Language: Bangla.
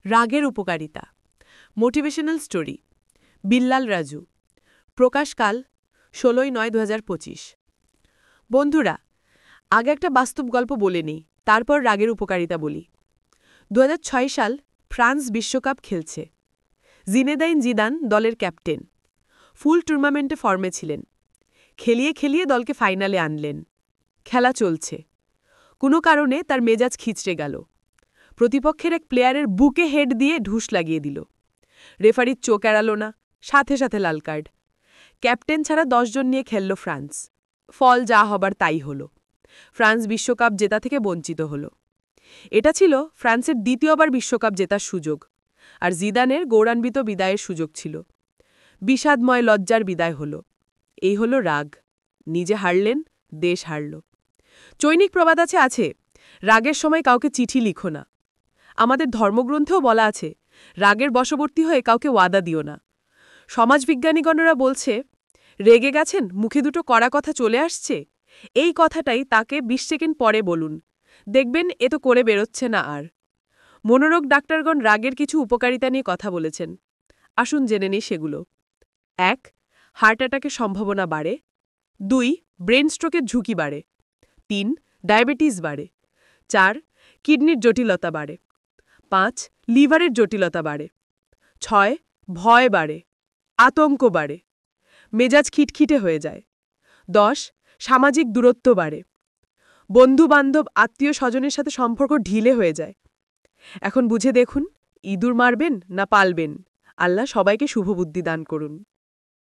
রাগের উপকারিতা মোটিভেশনাল স্টোরি বিল্লাল রাজু প্রকাশকাল ১৬/৯/২০২৫ বন্ধুরা আগে একটা বাস্তব গল্প বলে নিই তারপর রাগের উপকারিতা বলি ২০০৬ সাল ফ্রান্স বিশ্বকাপ খেলছে জিনেদাইন জিদান দলের ক্যাপ্টেন ফুল টুর্নামেন্টে ফর্মে ছিলেন খেলিয়ে খেলিয়ে দলকে ফাইনালে আনলেন খেলা চলছে কোনো কারণে তার মেজাজ খিচড়ে গেল প্রতিপক্ষের এক প্লেয়ারের বুকে হেড দিয়ে ঢুস লাগিয়ে দিল রেফারির চোখ এড়াল না সাথে সাথে লাল কার্ড ক্যাপ্টেন ছাড়া ১০ জন নিয়ে খেলল ফ্রান্স ফল যা হবার তাই হল ফ্রান্স বিশ্বকাপ জেতা থেকে বঞ্চিত হল এটা ছিল ফ্রান্সের দ্বিতীয়বার বিশ্বকাপ জেতার সুযোগ আর জিদানের গৌরবান্বিত বিদায়ের সুযোগ ছিল বিষাদময় লজ্জার বিদায় হল এই হল রাগ নিজে হারলেন দেশ হারল চৈনিক প্রবাদ আছে রাগের সময় কাউকে চিঠি লিখো না আমাদের ধর্মগ্রন্থেও বলা আছে রাগের বশবর্তী হয়ে কাউকে ওয়াদা দিও না সমাজবিজ্ঞানীগণরা বলছে রেগে গেছেন মুখে দুটো কড়া কথা চলে আসছে এই কথাটাই তাকে ২০ সেকেন্ড পরে বলুন দেখবেন এ তো করে বেরোচ্ছে না আর মনোরোগ ডাক্তারগণ রাগের কিছু উপকারিতা নিয়ে কথা বলেছেন আসুন জেনে নিই সেগুলো ১ হার্ট অ্যাটাকের সম্ভাবনা বাড়ে ২ ব্রেন স্ট্রোকের ঝুঁকি বাড়ে ৩ ডায়াবেটিস বাড়ে ৪ কিডনির জটিলতা বাড়ে ৫ লিভারের জটিলতা বাড়ে ৬ ভয় বাড়ে আতঙ্ক বাড়ে মেজাজ খিটখিটে হয়ে যায় ১০ সামাজিক দূরত্ব বাড়ে বন্ধু-বান্ধব আত্মীয় স্বজনের সাথে সম্পর্ক ঢিলে হয়ে যায় এখন বুঝে দেখুন ইঁদুর মারবেন না পালবেন আল্লাহ সবাইকে শুভবুদ্ধি দান করুন